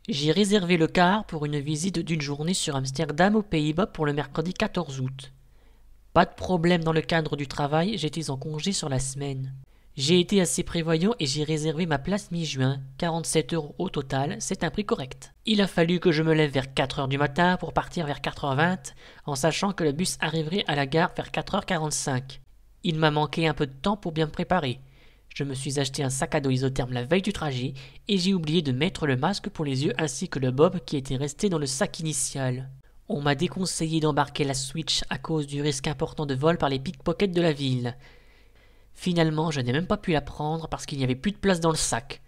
J'ai réservé le car pour une visite d'une journée sur Amsterdam aux Pays-Bas pour le mercredi 14 août. Pas de problème dans le cadre du travail, j'étais en congé sur la semaine. J'ai été assez prévoyant et j'ai réservé ma place mi-juin, 47 € au total, c'est un prix correct. Il a fallu que je me lève vers 4 h du matin pour partir vers 4 h 20, en sachant que le bus arriverait à la gare vers 4 h 45. Il m'a manqué un peu de temps pour bien me préparer. Je me suis acheté un sac à dos isotherme la veille du trajet et j'ai oublié de mettre le masque pour les yeux ainsi que le bob qui était resté dans le sac initial. On m'a déconseillé d'embarquer la Switch à cause du risque important de vol par les pickpockets de la ville. Finalement, je n'ai même pas pu la prendre parce qu'il n'y avait plus de place dans le sac.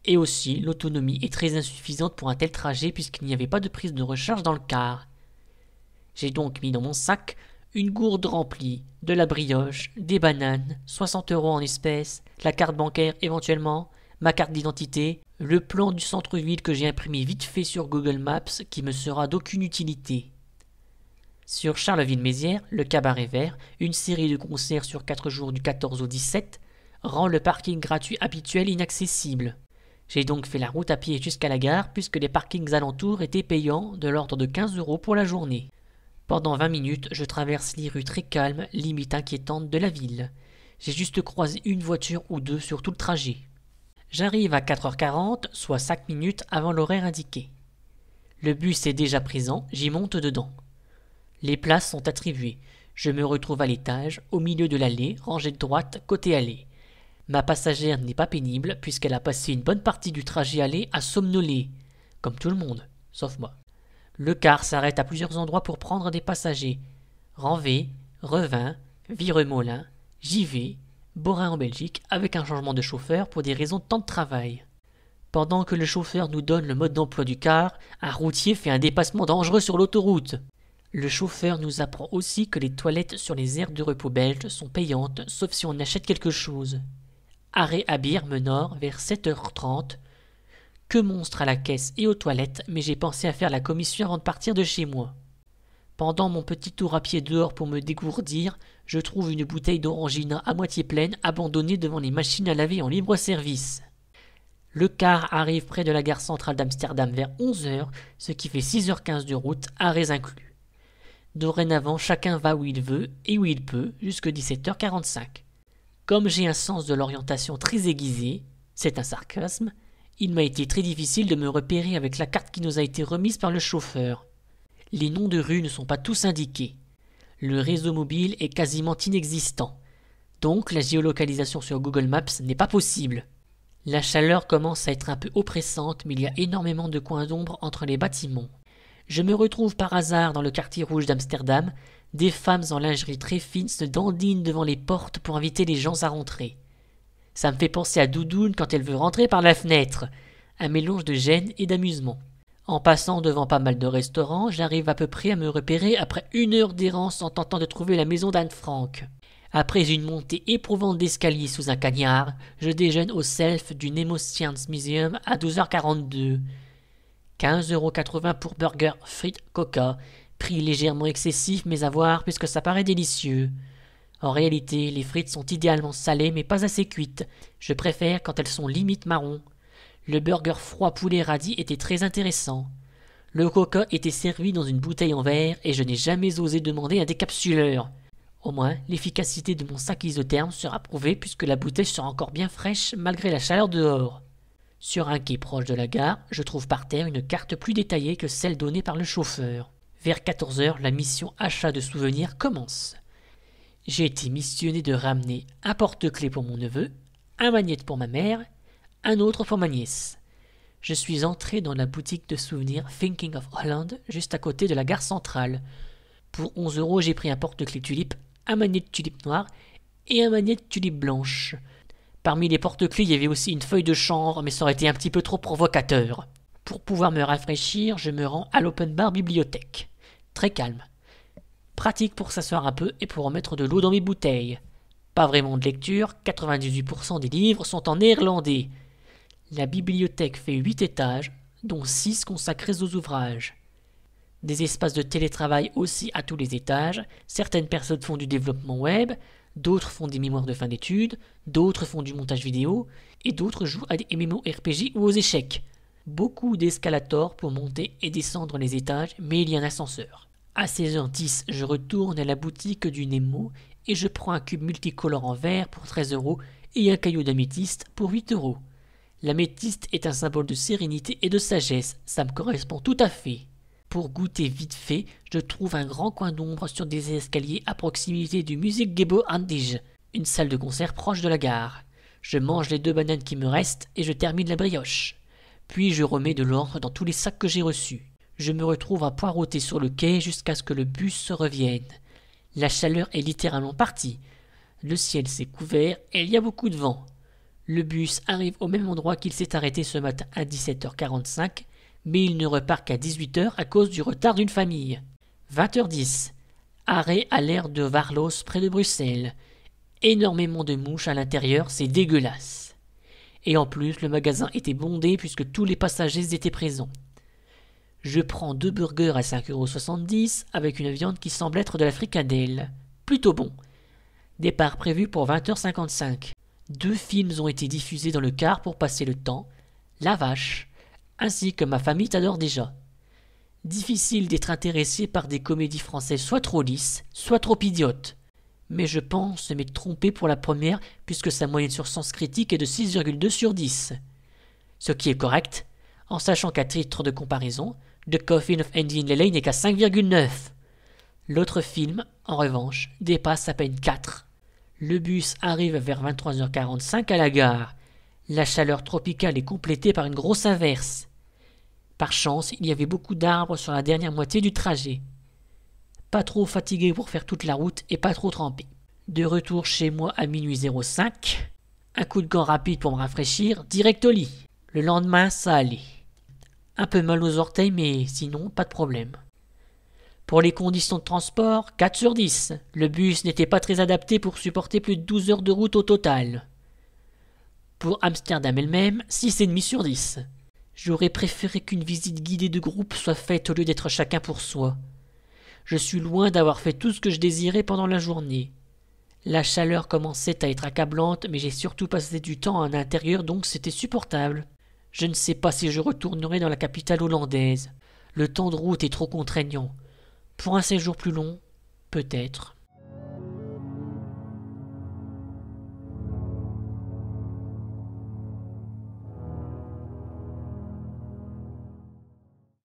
Et aussi, l'autonomie est très insuffisante pour un tel trajet puisqu'il n'y avait pas de prise de recharge dans le car. J'ai donc mis dans mon sac une gourde remplie, de la brioche, des bananes, 60 € en espèces, la carte bancaire éventuellement, ma carte d'identité, le plan du centre-ville que j'ai imprimé vite fait sur Google Maps qui me sera d'aucune utilité. Sur Charleville-Mézières, le cabaret vert, une série de concerts sur 4 jours du 14 au 17, rend le parking gratuit habituel inaccessible. J'ai donc fait la route à pied jusqu'à la gare puisque les parkings alentours étaient payants de l'ordre de 15 € pour la journée. Pendant 20 minutes, je traverse les rues très calmes, limite inquiétantes de la ville. J'ai juste croisé une voiture ou deux sur tout le trajet. J'arrive à 4 h 40, soit 5 minutes avant l'horaire indiqué. Le bus est déjà présent, j'y monte dedans. Les places sont attribuées. Je me retrouve à l'étage, au milieu de l'allée, rangée de droite, côté allée. Ma passagère n'est pas pénible puisqu'elle a passé une bonne partie du trajet aller à somnoler, comme tout le monde, sauf moi. Le car s'arrête à plusieurs endroits pour prendre des passagers. Ranvé, Revin, Viremolin, Givet, Borin en Belgique, avec un changement de chauffeur pour des raisons de temps de travail. Pendant que le chauffeur nous donne le mode d'emploi du car, un routier fait un dépassement dangereux sur l'autoroute. Le chauffeur nous apprend aussi que les toilettes sur les aires de repos belges sont payantes, sauf si on achète quelque chose. Arrêt à Birme Nord vers 7 h 30. Que monstre à la caisse et aux toilettes, mais j'ai pensé à faire la commission avant de partir de chez moi. Pendant mon petit tour à pied dehors pour me dégourdir, je trouve une bouteille d'orangina à moitié pleine abandonnée devant les machines à laver en libre service. Le car arrive près de la gare centrale d'Amsterdam vers 11 h, ce qui fait 6 h 15 de route, arrêts inclus. Dorénavant, chacun va où il veut et où il peut, jusqu'à 17 h 45. Comme j'ai un sens de l'orientation très aiguisé, c'est un sarcasme, il m'a été très difficile de me repérer avec la carte qui nous a été remise par le chauffeur. Les noms de rues ne sont pas tous indiqués. Le réseau mobile est quasiment inexistant. Donc la géolocalisation sur Google Maps n'est pas possible. La chaleur commence à être un peu oppressante, mais il y a énormément de coins d'ombre entre les bâtiments. Je me retrouve par hasard dans le quartier rouge d'Amsterdam. Des femmes en lingerie très fine se dandinent devant les portes pour inviter les gens à rentrer. Ça me fait penser à Doudoune quand elle veut rentrer par la fenêtre. Un mélange de gêne et d'amusement. En passant devant pas mal de restaurants, j'arrive à peu près à me repérer après 1 heure d'errance en tentant de trouver la maison d'Anne Frank. Après une montée éprouvante d'escalier sous un cagnard, je déjeune au self du Nemo Science Museum à 12 h 42. 15,80 € pour burger, frites, coca. Prix légèrement excessif mais à voir puisque ça paraît délicieux. En réalité, les frites sont idéalement salées mais pas assez cuites. Je préfère quand elles sont limite marron. Le burger froid poulet radis était très intéressant. Le coca était servi dans une bouteille en verre et je n'ai jamais osé demander un décapsuleur. Au moins, l'efficacité de mon sac isotherme sera prouvée puisque la bouteille sera encore bien fraîche malgré la chaleur dehors. Sur un quai proche de la gare, je trouve par terre une carte plus détaillée que celle donnée par le chauffeur. Vers 14 h, la mission achat de souvenirs commence. J'ai été missionné de ramener un porte-clés pour mon neveu, un magnète pour ma mère, un autre pour ma nièce. Je suis entré dans la boutique de souvenirs Thinking of Holland, juste à côté de la gare centrale. Pour 11 €, j'ai pris un porte-clés tulipe, un magnète tulipe noir et un magnète tulipe blanche. Parmi les porte-clés, il y avait aussi une feuille de chanvre, mais ça aurait été un petit peu trop provocateur. Pour pouvoir me rafraîchir, je me rends à l'open bar bibliothèque. Très calme. Pratique pour s'asseoir un peu et pour remettre de l'eau dans mes bouteilles. Pas vraiment de lecture, 98% des livres sont en néerlandais. La bibliothèque fait 8 étages, dont 6 consacrés aux ouvrages. Des espaces de télétravail aussi à tous les étages. Certaines personnes font du développement web, d'autres font des mémoires de fin d'études, d'autres font du montage vidéo, et d'autres jouent à des MMORPG ou aux échecs. Beaucoup d'escalators pour monter et descendre les étages, mais il y a un ascenseur. À 16h10, je retourne à la boutique du Nemo et je prends un cube multicolore en verre pour 13 € et un caillou d'améthyste pour 8 €. L'améthyste est un symbole de sérénité et de sagesse, ça me correspond tout à fait. Pour goûter vite fait, je trouve un grand coin d'ombre sur des escaliers à proximité du Musikgebo Andige, une salle de concert proche de la gare. Je mange les 2 bananes qui me restent et je termine la brioche. Puis je remets de l'ordre dans tous les sacs que j'ai reçus. Je me retrouve à poireauter sur le quai jusqu'à ce que le bus se revienne. La chaleur est littéralement partie. Le ciel s'est couvert et il y a beaucoup de vent. Le bus arrive au même endroit qu'il s'est arrêté ce matin à 17h45, mais il ne repart qu'à 18h à cause du retard d'une famille. 20h10. Arrêt à l'aire de Varlos près de Bruxelles. Énormément de mouches à l'intérieur, c'est dégueulasse. Et en plus, le magasin était bondé puisque tous les passagers étaient présents. Je prends 2 burgers à 5,70 € avec une viande qui semble être de la fricadelle. Plutôt bon. Départ prévu pour 20h55. 2 films ont été diffusés dans le car pour passer le temps. La vache, ainsi que Ma famille t'adore déjà. Difficile d'être intéressé par des comédies françaises soit trop lisses, soit trop idiotes. Mais je pense m'être trompé pour la première puisque sa moyenne sur Sens Critique est de 6,2 sur 10. Ce qui est correct, en sachant qu'à titre de comparaison, The Coffin of Andy Lelay n'est qu'à 5,9. L'autre film, en revanche, dépasse à peine 4. Le bus arrive vers 23h45 à la gare. La chaleur tropicale est complétée par une grosse averse. Par chance, il y avait beaucoup d'arbres sur la dernière moitié du trajet. Pas trop fatigué pour faire toute la route et pas trop trempé. De retour chez moi à minuit 05. Un coup de gant rapide pour me rafraîchir, direct au lit. Le lendemain, ça allait. Un peu mal aux orteils, mais sinon, pas de problème. Pour les conditions de transport, 4 sur 10. Le bus n'était pas très adapté pour supporter plus de 12 heures de route au total. Pour Amsterdam elle-même, 6,5 sur 10. J'aurais préféré qu'une visite guidée de groupe soit faite au lieu d'être chacun pour soi. Je suis loin d'avoir fait tout ce que je désirais pendant la journée. La chaleur commençait à être accablante, mais j'ai surtout passé du temps à l'intérieur, donc c'était supportable. Je ne sais pas si je retournerai dans la capitale hollandaise. Le temps de route est trop contraignant. Pour un séjour plus long, peut-être.